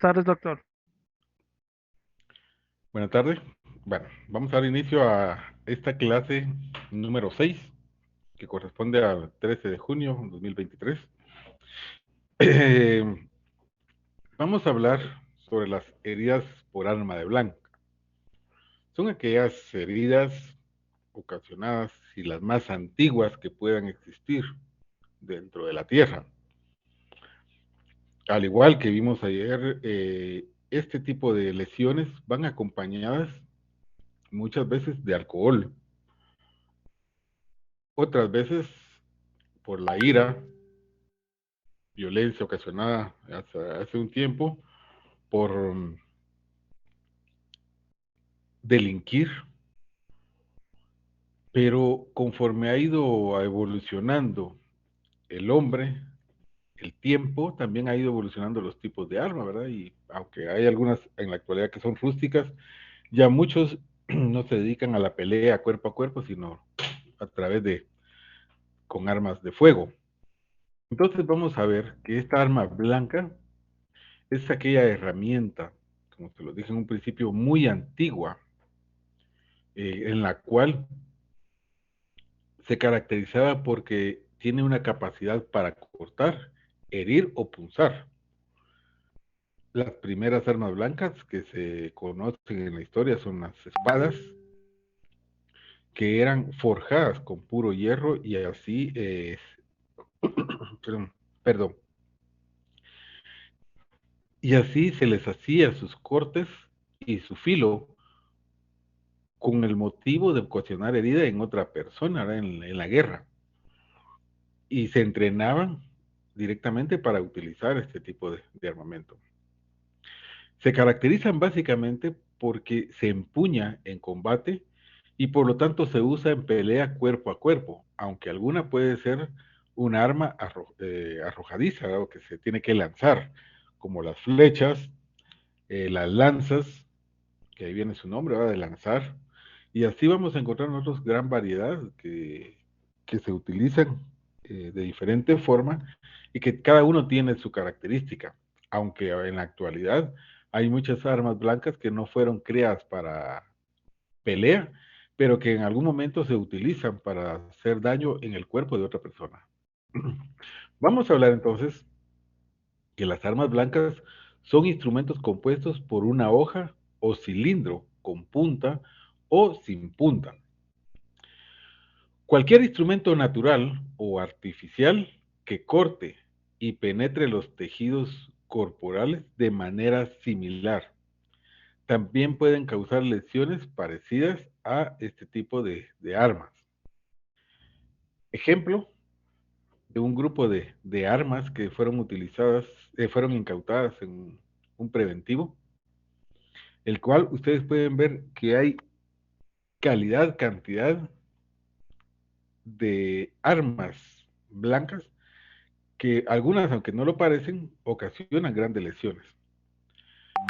tardes, doctor. Buenas tardes. Bueno, vamos a dar inicio a esta clase número 6, que corresponde al 13 de junio de 2023. Eh, Vamos a hablar sobre las heridas por arma de blanco. Son aquellas heridas ocasionadas y las más antiguas que puedan existir dentro de la Tierra. Al igual que vimos ayer, este tipo de lesiones van acompañadas muchas veces de alcohol, otras veces por la ira, violencia ocasionada hace un tiempo por delinquir, pero conforme ha ido evolucionando el hombre, el tiempo, también ha ido evolucionando los tipos de armas, ¿verdad? Y aunque hay algunas en la actualidad que son rústicas, ya muchos no se dedican a la pelea cuerpo a cuerpo, sino a través de con armas de fuego. Entonces vamos a ver que esta arma blanca es aquella herramienta, como se lo dije en un principio, muy antigua, en la cual se caracterizaba porque tiene una capacidad para cortar, herir o punzar. Las primeras armas blancas que se conocen en la historia son las espadas, que eran forjadas con puro hierro y así, perdón, perdón, y así se les hacía sus cortes y su filo con el motivo de ocasionar herida en otra persona, ¿verdad? En la guerra. Y se entrenaban directamente para utilizar este tipo de armamento. Se caracterizan básicamente porque se empuña en combate y por lo tanto se usa en pelea cuerpo a cuerpo, aunque alguna puede ser un arma arrojadiza, ¿verdad? O que se tiene que lanzar, como las flechas, las lanzas, que ahí viene su nombre, ¿verdad? De lanzar, y así vamos a encontrar nosotros gran variedad que se utilizan de diferente forma y que cada uno tiene su característica, aunque en la actualidad hay muchas armas blancas que no fueron creadas para pelea, pero que en algún momento se utilizan para hacer daño en el cuerpo de otra persona. Vamos a hablar entonces que las armas blancas son instrumentos compuestos por una hoja o cilindro con punta o sin punta. Cualquier instrumento natural o artificial que corte y penetre los tejidos corporales de manera similar. También pueden causar lesiones parecidas a este tipo de armas. Ejemplo de un grupo de armas que fueron utilizadas, fueron incautadas en un preventivo, el cual ustedes pueden ver que hay calidad, cantidad de armas blancas que algunas, aunque no lo parecen, ocasionan grandes lesiones.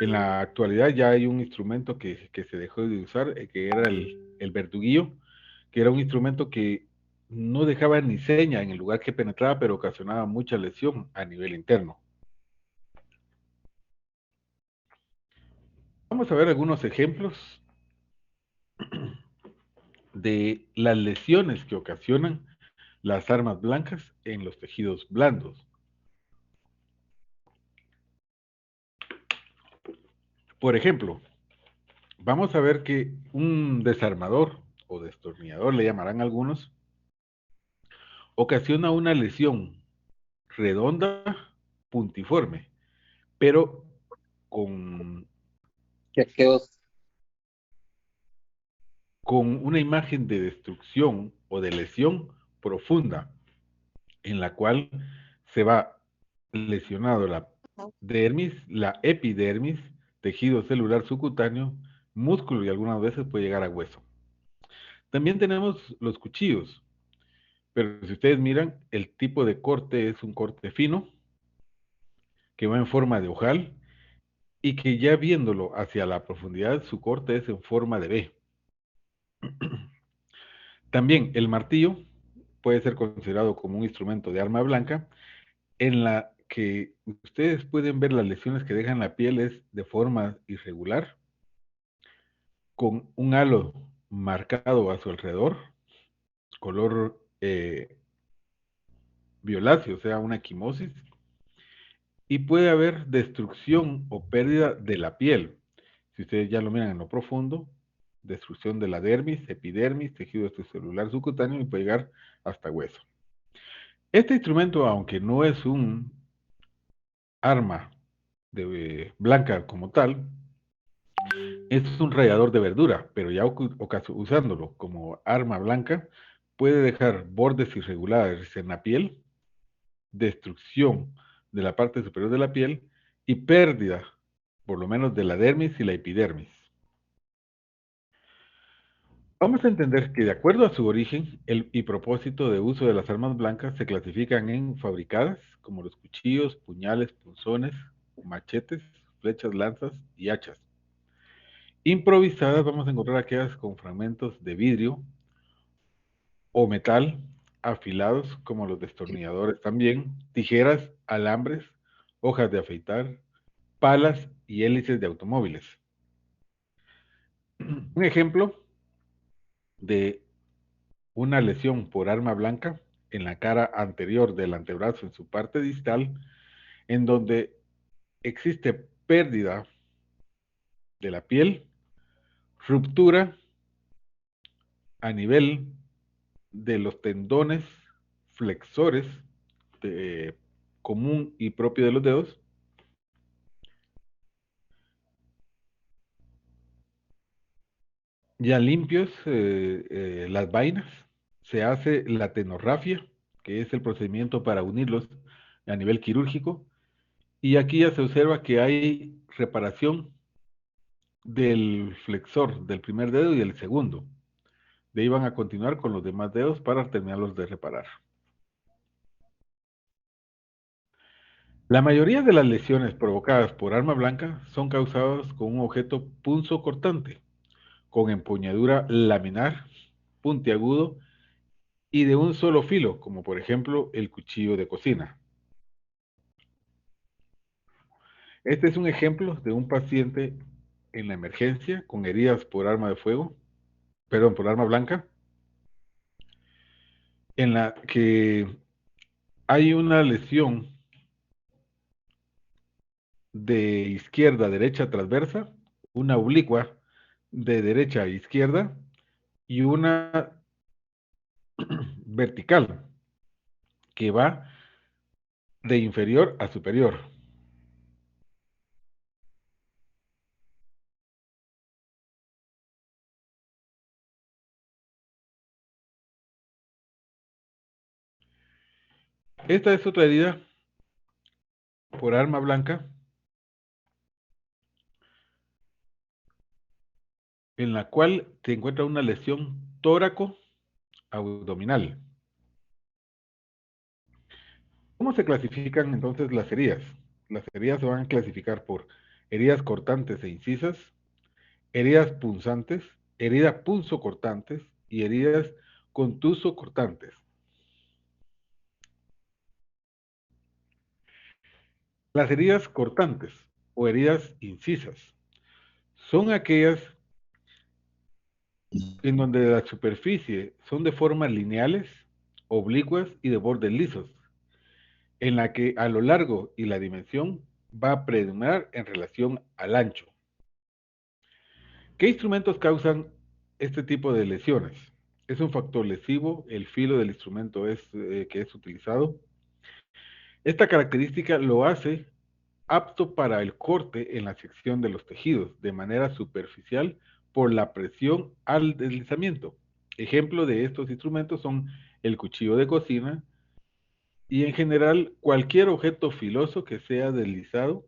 En la actualidad ya hay un instrumento que se dejó de usar, que era el verduguillo, que era un instrumento que no dejaba ni seña en el lugar que penetraba, pero ocasionaba mucha lesión a nivel interno. Vamos a ver algunos ejemplos de las lesiones que ocasionan las armas blancas en los tejidos blandos. Por ejemplo, vamos a ver que un desarmador o destornillador, le llamarán algunos, ocasiona una lesión redonda, puntiforme, pero con, Chequeos. con una imagen de destrucción o de lesión profunda, en la cual se va lesionado la dermis, la epidermis, tejido celular subcutáneo, músculo y algunas veces puede llegar a hueso. También tenemos los cuchillos, pero si ustedes miran, el tipo de corte es un corte fino, que va en forma de ojal, y que ya viéndolo hacia la profundidad, su corte es en forma de B. También el martillo puede ser considerado como un instrumento de arma blanca, en la que ustedes pueden ver las lesiones que dejan la piel es de forma irregular, con un halo marcado a su alrededor, color violáceo, o sea, una equimosis, y puede haber destrucción o pérdida de la piel. Si ustedes ya lo miran en lo profundo, destrucción de la dermis, epidermis, tejido extracelular subcutáneo y puede llegar hasta hueso. Este instrumento, aunque no es un arma blanca como tal, es un rallador de verdura, pero ya usándolo como arma blanca, puede dejar bordes irregulares en la piel, destrucción de la parte superior de la piel y pérdida, por lo menos, de la dermis y la epidermis. Vamos a entender que de acuerdo a su origen y propósito de uso de las armas blancas se clasifican en fabricadas, como los cuchillos, puñales, punzones, machetes, flechas, lanzas y hachas. Improvisadas vamos a encontrar aquellas con fragmentos de vidrio o metal afilados, como los destornilladores también, tijeras, alambres, hojas de afeitar, palas y hélices de automóviles. Un ejemplo de una lesión por arma blanca en la cara anterior del antebrazo en su parte distal, en donde existe pérdida de la piel, ruptura a nivel de los tendones flexores común y propio de los dedos, ya limpios las vainas, se hace la tenorrafia, que es el procedimiento para unirlos a nivel quirúrgico, y aquí ya se observa que hay reparación del flexor del primer dedo y el segundo. De ahí van a continuar con los demás dedos para terminarlos de reparar. La mayoría de las lesiones provocadas por arma blanca son causadas con un objeto punzocortante, con empuñadura laminar, puntiagudo y de un solo filo, como por ejemplo el cuchillo de cocina. Este es un ejemplo de un paciente en la emergencia con heridas por arma de fuego, perdón, por arma blanca, en la que hay una lesión de izquierda a derecha transversa, una oblicua de derecha a izquierda y una vertical que va de inferior a superior. Esta es otra herida por arma blanca en la cual se encuentra una lesión tóraco-abdominal. ¿Cómo se clasifican entonces las heridas? Las heridas se van a clasificar por heridas cortantes e incisas, heridas punzantes, heridas punzocortantes y heridas contusocortantes. Las heridas cortantes o heridas incisas son aquellas en donde la superficie son de formas lineales, oblicuas y de bordes lisos, en la que a lo largo y la dimensión va a predominar en relación al ancho. ¿Qué instrumentos causan este tipo de lesiones? Es un factor lesivo, el filo del instrumento que es utilizado. Esta característica lo hace apto para el corte en la sección de los tejidos de manera superficial por la presión al deslizamiento. Ejemplo de estos instrumentos son el cuchillo de cocina y en general cualquier objeto filoso que sea deslizado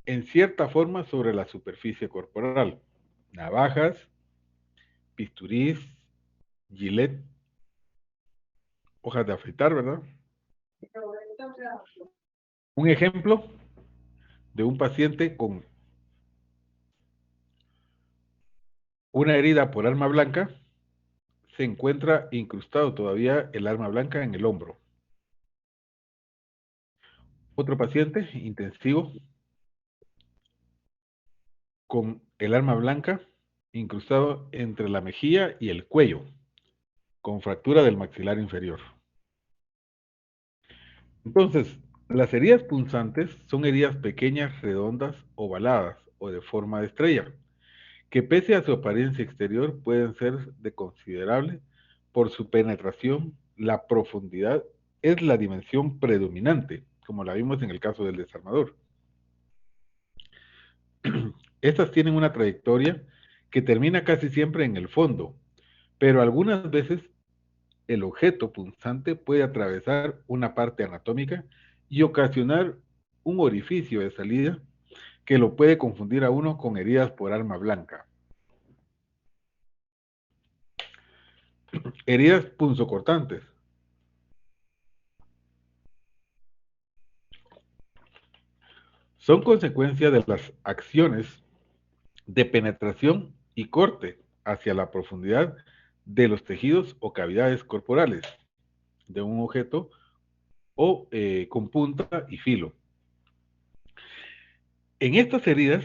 en cierta forma sobre la superficie corporal. Navajas, bisturís, gilet, hojas de afeitar, ¿verdad? Un ejemplo de un paciente con una herida por arma blanca, se encuentra incrustado todavía el arma blanca en el hombro. Otro paciente intensivo con el arma blanca incrustado entre la mejilla y el cuello, con fractura del maxilar inferior. Entonces, las heridas punzantes son heridas pequeñas, redondas, ovaladas o de forma de estrella, que pese a su apariencia exterior pueden ser de considerable por su penetración, la profundidad es la dimensión predominante, como la vimos en el caso del desarmador. Estas tienen una trayectoria que termina casi siempre en el fondo, pero algunas veces el objeto punzante puede atravesar una parte anatómica y ocasionar un orificio de salida que lo puede confundir a uno con heridas por arma blanca. Heridas punzocortantes. Son consecuencia de las acciones de penetración y corte hacia la profundidad de los tejidos o cavidades corporales de un objeto o con punta y filo. En estas heridas,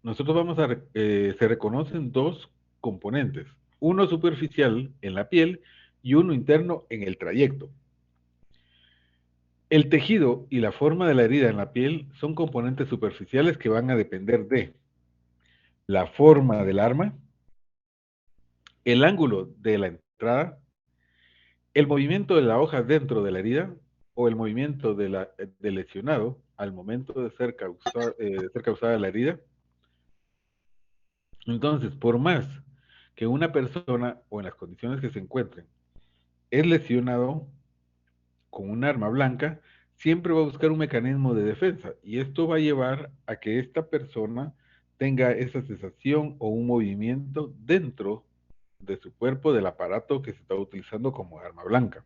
se reconocen dos componentes, uno superficial en la piel y uno interno en el trayecto. El tejido y la forma de la herida en la piel son componentes superficiales que van a depender de la forma del arma, el ángulo de la entrada, el movimiento de la hoja dentro de la herida o el movimiento del lesionado al momento de ser causada la herida. Entonces, por más que una persona o en las condiciones que se encuentren es lesionado con un arma blanca, siempre va a buscar un mecanismo de defensa y esto va a llevar a que esta persona tenga esa sensación o un movimiento dentro de su cuerpo del aparato que se está utilizando como arma blanca.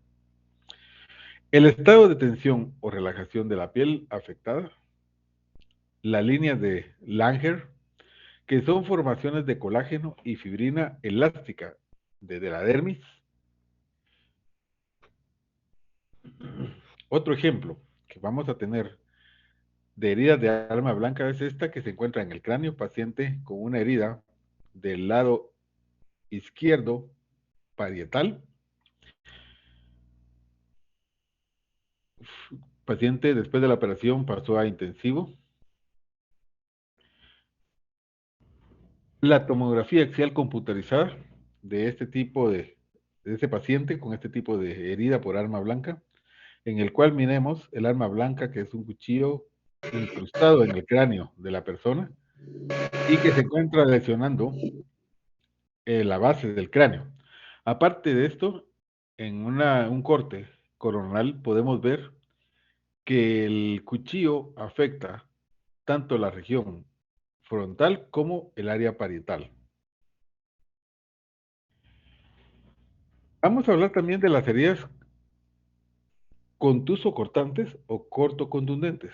El estado de tensión o relajación de la piel afectada, la línea de Langer, que son formaciones de colágeno y fibrina elástica desde la dermis. Otro ejemplo que vamos a tener de heridas de arma blanca es esta que se encuentra en el cráneo, paciente con una herida del lado izquierdo parietal, paciente después de la operación pasó a intensivo. La tomografía axial computarizada de este tipo de este paciente con este tipo de herida por arma blanca, en el cual miremos el arma blanca que es un cuchillo incrustado en el cráneo de la persona y que se encuentra lesionando la base del cráneo. Aparte de esto, en un corte coronal podemos ver que el cuchillo afecta tanto la región frontal como el área parietal. Vamos a hablar también de las heridas contuso-cortantes o corto-contundentes.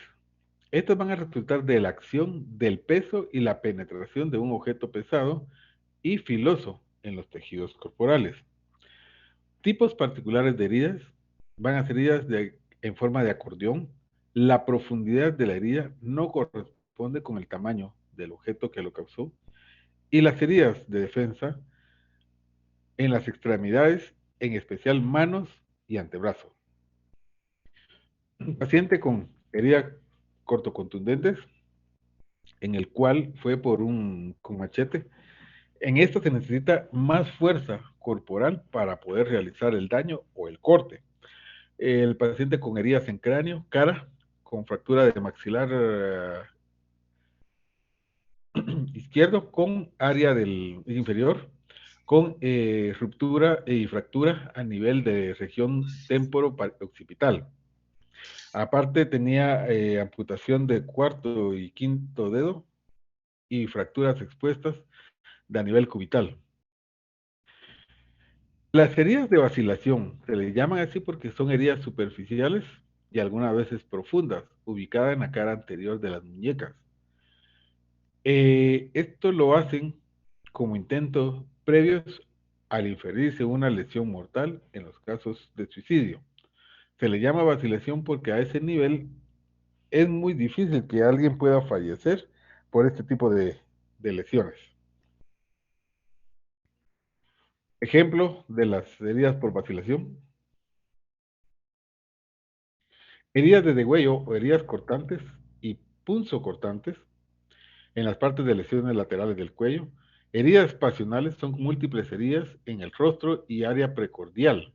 Estas van a resultar de la acción del peso y la penetración de un objeto pesado y filoso en los tejidos corporales. Tipos particulares de heridas van a ser heridas en forma de acordeón. La profundidad de la herida no corresponde con el tamaño del objeto que lo causó. Y las heridas de defensa en las extremidades, en especial manos y antebrazos. Un paciente con heridas cortocontundentes, en el cual fue con machete. En esto se necesita más fuerza corporal para poder realizar el daño o el corte. El paciente con heridas en cráneo, cara, con fractura de maxilar izquierdo, con área del inferior, con ruptura y fractura a nivel de región temporo-occipital. Aparte tenía amputación de cuarto y quinto dedo y fracturas expuestas de a nivel cubital. Las heridas de vacilación se le llaman así porque son heridas superficiales y algunas veces profundas, ubicadas en la cara anterior de las muñecas. Esto lo hacen como intentos previos al inferirse una lesión mortal en los casos de suicidio. Se le llama vacilación porque a ese nivel es muy difícil que alguien pueda fallecer por este tipo de lesiones. Ejemplo de las heridas por vacilación. Heridas de degüello o heridas cortantes y punzocortantes en las partes de lesiones laterales del cuello. Heridas pasionales son múltiples heridas en el rostro y área precordial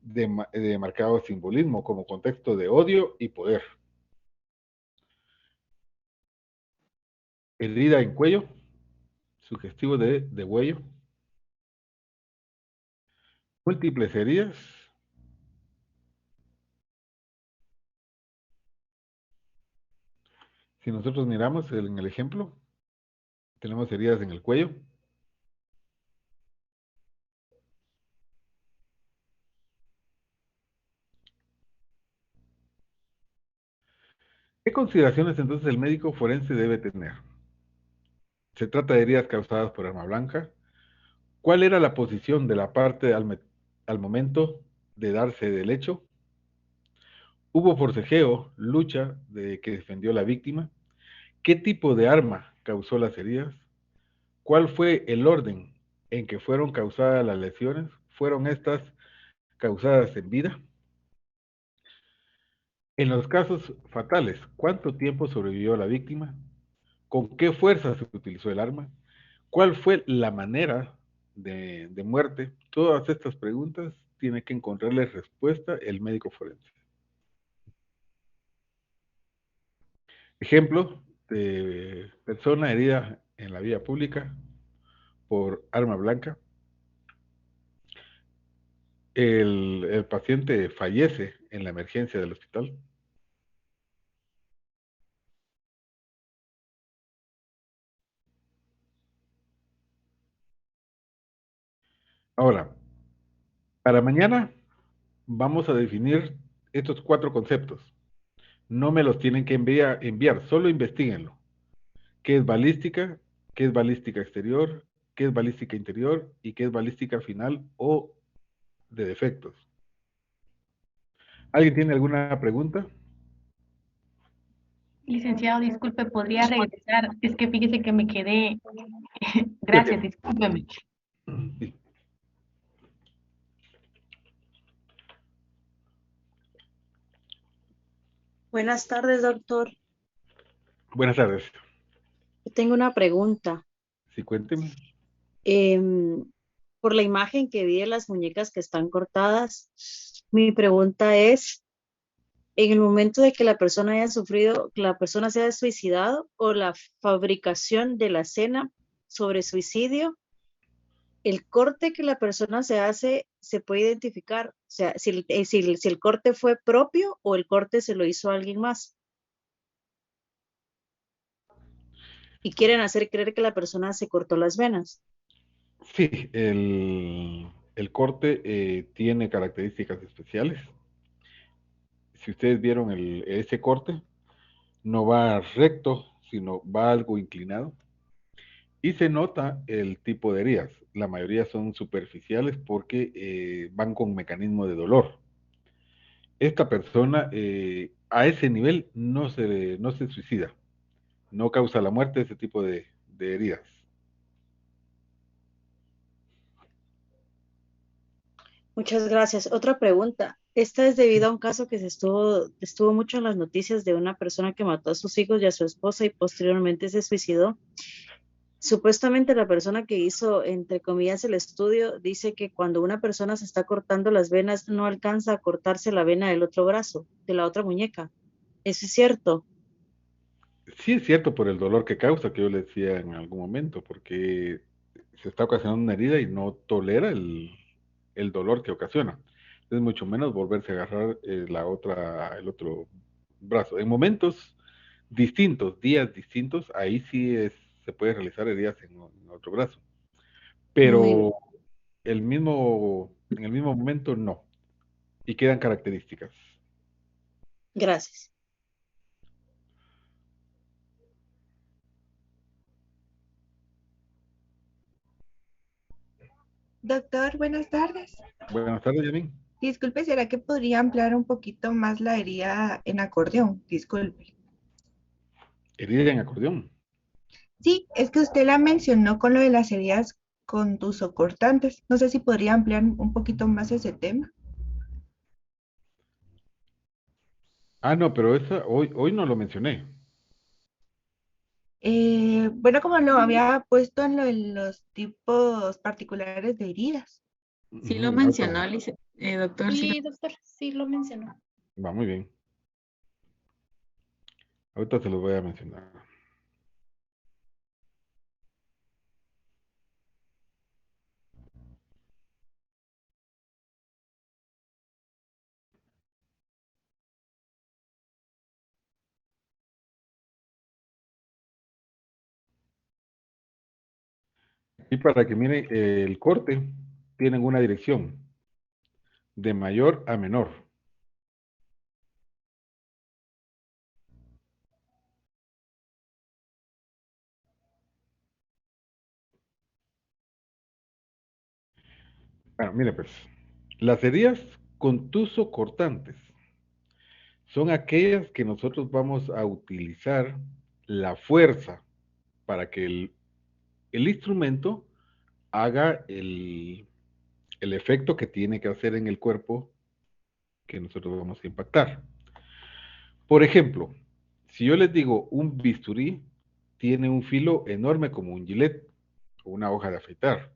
de marcado simbolismo como contexto de odio y poder. Herida en cuello, sugestivo de degüello. Múltiples heridas. Si nosotros miramos en el ejemplo, tenemos heridas en el cuello. ¿Qué consideraciones entonces el médico forense debe tener? Se trata de heridas causadas por arma blanca. ¿Cuál era la posición de la parte al momento de darse del hecho? ¿Hubo forcejeo, lucha de que defendió la víctima? ¿Qué tipo de arma causó las heridas? ¿Cuál fue el orden en que fueron causadas las lesiones? ¿Fueron estas causadas en vida? En los casos fatales, ¿cuánto tiempo sobrevivió la víctima? ¿Con qué fuerza se utilizó el arma? ¿Cuál fue la manera de muerte? Todas estas preguntas tiene que encontrarles respuesta el médico forense. Ejemplo de persona herida en la vía pública por arma blanca. El paciente fallece en la emergencia del hospital. Ahora, para mañana vamos a definir estos 4 conceptos. No me los tienen que enviar, solo investiguenlo. ¿Qué es balística? ¿Qué es balística exterior? ¿Qué es balística interior? ¿Y qué es balística final o de defectos? ¿Alguien tiene alguna pregunta? Licenciado, disculpe, ¿podría regresar? Es que fíjese que me quedé. Sí, Gracias, ok. discúlpeme. Sí. Buenas tardes, doctor. Buenas tardes. Yo tengo una pregunta. Sí, cuénteme. Em, por la imagen que vi de las muñecas que están cortadas, mi pregunta es, en el momento de que la persona haya sufrido, que la persona se haya suicidado o la fabricación de la escena sobre suicidio, el corte que la persona se hace se puede identificar, o sea, si el corte fue propio o el corte se lo hizo alguien más y quieren hacer creer que la persona se cortó las venas. Sí, el corte tiene características especiales. Si ustedes vieron ese corte, no va recto, sino va algo inclinado. Y se nota el tipo de heridas. La mayoría son superficiales porque van con mecanismo de dolor. Esta persona a ese nivel no se suicida, no causa la muerte ese tipo de heridas. Muchas gracias. Otra pregunta. Esta es debido a un caso que estuvo mucho en las noticias de una persona que mató a sus hijos y a su esposa y posteriormente se suicidó. Supuestamente la persona que hizo, entre comillas, el estudio dice que cuando una persona se está cortando las venas no alcanza a cortarse la vena del otro brazo, de la otra muñeca. ¿Eso es cierto? Sí es cierto por el dolor que causa, que yo le decía en algún momento, porque se está ocasionando una herida y no tolera el dolor que ocasiona. Es mucho menos volverse a agarrar el otro brazo. En momentos distintos, días distintos, ahí sí se puede realizar heridas en otro brazo. Muy bien. Pero en el mismo momento no. Y quedan características. Gracias. Doctor, buenas tardes. Buenas tardes, Yamin. Disculpe, ¿será que podría ampliar un poquito más la herida en acordeón? Disculpe. Herida en acordeón. Sí, es que usted la mencionó con lo de las heridas contusocortantes. No sé si podría ampliar un poquito más ese tema. Ah, no, pero esa hoy no lo mencioné. Bueno, como lo había puesto en lo de los tipos particulares de heridas. Sí lo Ujú, mencionó, ahorita doctor. Sí, doctor, sí lo mencionó. va muy bien. Ahorita se los voy a mencionar. Y para que miren, el corte tienen una dirección de mayor a menor. Bueno, mire pues, las heridas contuso cortantes son aquellas que nosotros vamos a utilizar la fuerza para que el instrumento haga el efecto que tiene que hacer en el cuerpo que nosotros vamos a impactar. Por ejemplo, si yo les digo un bisturí tiene un filo enorme como un gilet o una hoja de afeitar,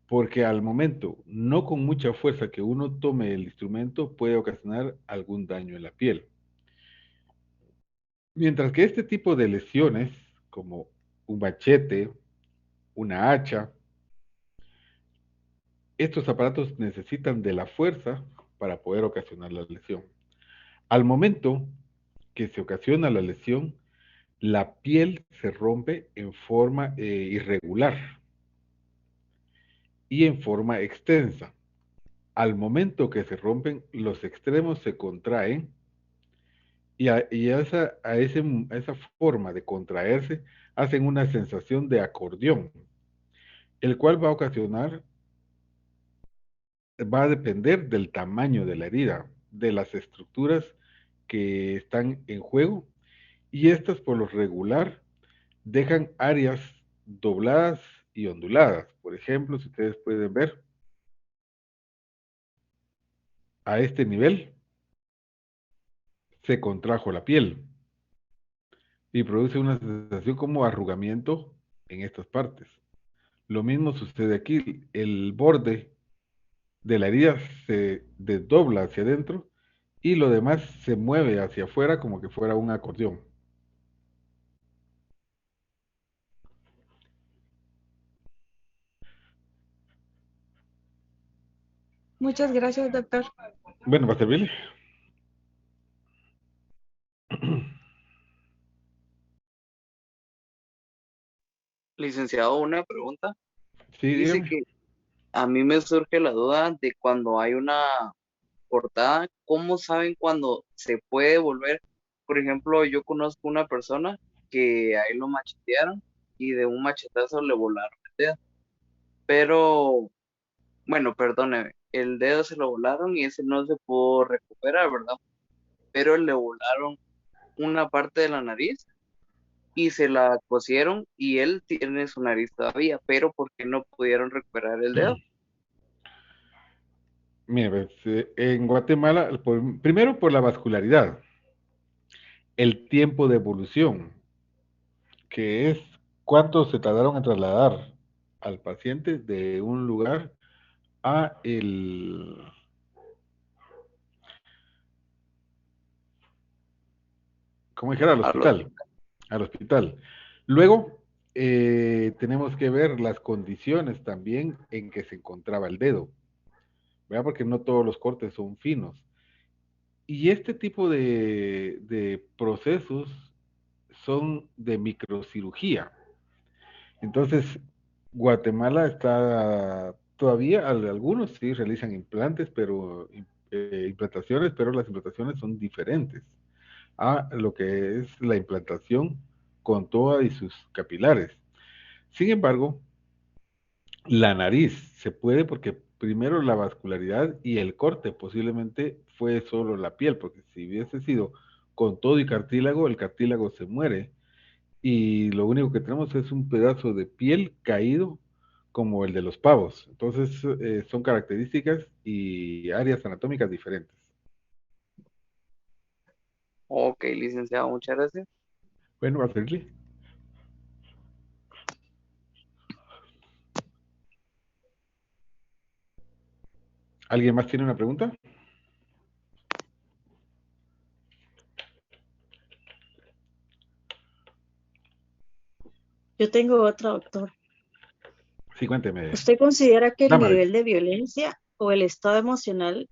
porque al momento, no con mucha fuerza que uno tome el instrumento, puede ocasionar algún daño en la piel. Mientras que este tipo de lesiones, como un machete, una hacha, estos aparatos necesitan de la fuerza para poder ocasionar la lesión. Al momento que se ocasiona la lesión, la piel se rompe en forma irregular y en forma extensa. Al momento que se rompen, los extremos se contraen y a esa forma de contraerse hacen una sensación de acordeón, el cual va a depender del tamaño de la herida, de las estructuras que están en juego, y estas por lo regular dejan áreas dobladas y onduladas. Por ejemplo, si ustedes pueden ver a este nivel, se contrajo la piel y produce una sensación como arrugamiento en estas partes. Lo mismo sucede aquí, el borde de la herida se desdobla hacia adentro y lo demás se mueve hacia afuera como que fuera un acordeón. Muchas gracias, doctor. Bueno, va a servirle. Licenciado, una pregunta. Sí, Dice dígame. que a mí me surge la duda de cuando hay una cortada, ¿cómo saben cuando se puede volver? Por ejemplo, yo conozco una persona que ahí lo machetearon y de un machetazo le volaron el dedo. Pero, bueno, perdóneme, el dedo se lo volaron y ese no se pudo recuperar, ¿verdad? Pero le volaron una parte de la nariz y se la cosieron y él tiene su nariz todavía, pero ¿por qué no pudieron recuperar el dedo? Mira, pues, en Guatemala, primero por la vascularidad, el tiempo de evolución, que es cuánto se tardaron en trasladar al paciente de un lugar a como dijera, A los- al hospital. Luego, tenemos que ver las condiciones también en que se encontraba el dedo, ¿verdad? Porque no todos los cortes son finos. Y este tipo de procesos son de microcirugía. Entonces, Guatemala está todavía, algunos sí realizan implantes, pero implantaciones, pero las implantaciones son diferentes a lo que es la implantación con todas y sus capilares. Sin embargo, la nariz se puede porque primero la vascularidad y el corte, posiblemente fue solo la piel, porque si hubiese sido con todo y cartílago, el cartílago se muere y lo único que tenemos es un pedazo de piel caído como el de los pavos. Entonces, son características y áreas anatómicas diferentes. Ok, licenciado, muchas gracias. Bueno, va a servirle. ¿Alguien más tiene una pregunta? Yo tengo otra, doctor. Sí, cuénteme. ¿Usted considera que el Dama, nivel de violencia o el estado emocional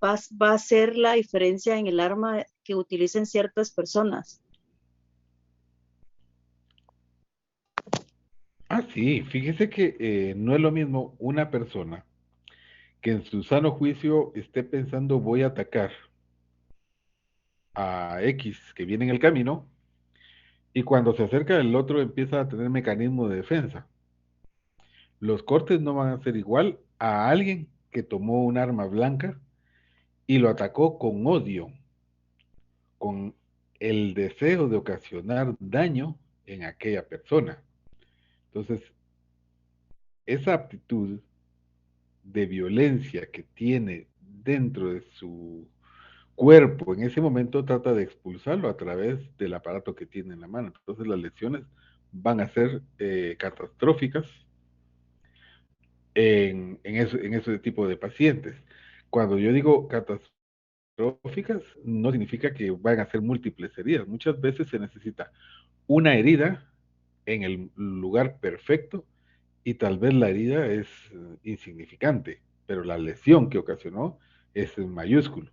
va a ser la diferencia en el arma que utilicen ciertas personas? sí, fíjese que no es lo mismo una persona que en su sano juicio esté pensando voy a atacar a X que viene en el camino y cuando se acerca el otro empieza a tener mecanismo de defensa. Los cortes no van a ser igual a alguien que tomó un arma blanca y lo atacó con odio, con el deseo de ocasionar daño en aquella persona. Entonces, esa aptitud de violencia que tiene dentro de su cuerpo en ese momento trata de expulsarlo a través del aparato que tiene en la mano. Entonces las lesiones van a ser catastróficas en ese tipo de pacientes. Cuando yo digo catastróficas, no significa que van a ser múltiples heridas. Muchas veces se necesita una herida en el lugar perfecto y tal vez la herida es insignificante, pero la lesión que ocasionó es en mayúsculo.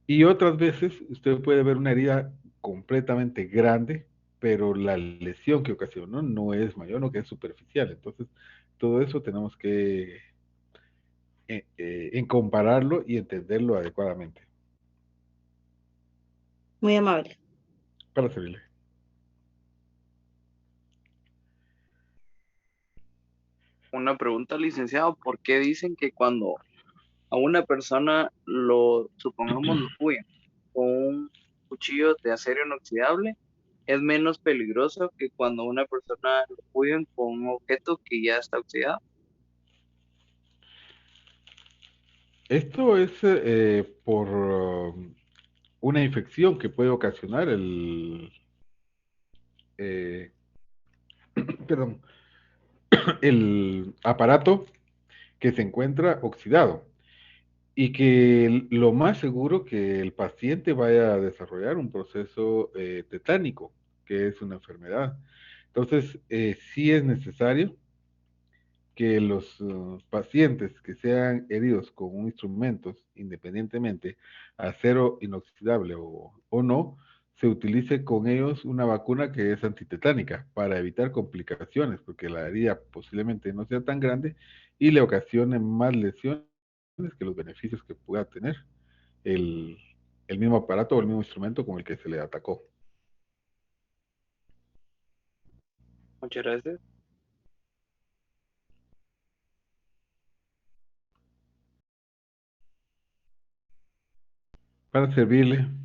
Y otras veces usted puede ver una herida completamente grande, pero la lesión que ocasionó no es mayor, no que es superficial. Entonces, todo eso tenemos que en compararlo y entenderlo adecuadamente. Muy amable. Para servirle. Una pregunta, licenciado, ¿por qué dicen que cuando a una persona supongamos, lo huyen con un cuchillo de acero inoxidable, es menos peligroso que cuando una persona lo huyen con un objeto que ya está oxidado? Esto es por una infección que puede ocasionar eh, perdón, el aparato que se encuentra oxidado y que lo más seguro que el paciente vaya a desarrollar un proceso tetánico, que es una enfermedad. Entonces, sí es necesario que los pacientes que sean heridos con instrumentos, independientemente acero inoxidable o no, se utilice con ellos una vacuna que es antitetánica para evitar complicaciones, porque la herida posiblemente no sea tan grande y le ocasione más lesiones que los beneficios que pueda tener el, el mismo aparato o el mismo instrumento con el que se le atacó. Muchas gracias. Para servirle.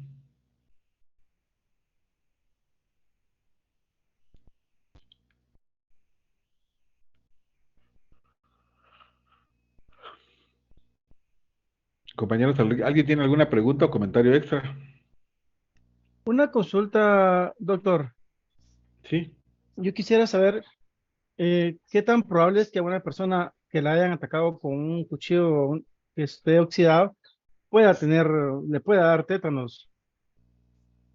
Compañeros, ¿alguien tiene alguna pregunta o comentario extra? Una consulta, doctor. Sí. Yo quisiera saber qué tan probable es que a una persona que la hayan atacado con un cuchillo que esté oxidado le pueda dar tétanos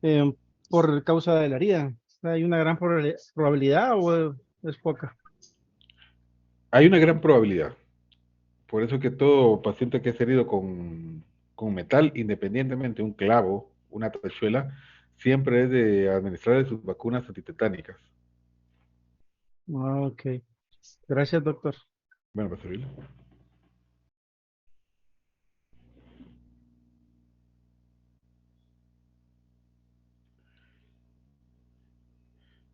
eh, por causa de la herida. ¿Hay una gran probabilidad o es poca? Hay una gran probabilidad. Por eso que todo paciente que es herido con metal, independientemente un clavo, una tachuela, siempre es de administrar sus vacunas antitetánicas. Ah, ok. Gracias, doctor. Bueno, para servirle.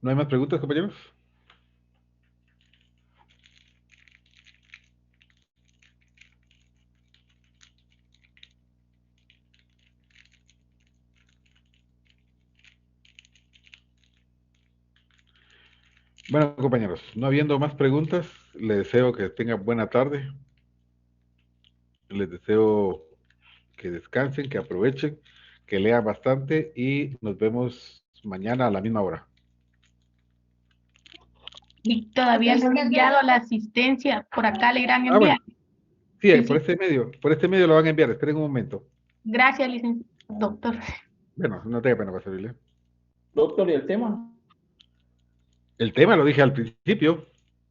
¿No hay más preguntas, compañeros? Bueno, compañeros, no habiendo más preguntas, les deseo que tengan buena tarde. Les deseo que descansen, que aprovechen, que lean bastante y nos vemos mañana a la misma hora. Y todavía no han enviado la asistencia. Por acá le irán a Ah, enviar. bueno, sí, Sí, por sí. este medio lo van a enviar, esperen un momento. Gracias, doctor. Bueno, no tenga pena para servirle. Doctor, ¿y el tema? El tema lo dije al principio,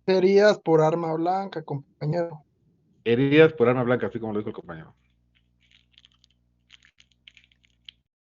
Heridas por arma blanca, compañero. heridas por arma blanca, así como lo dijo el compañero.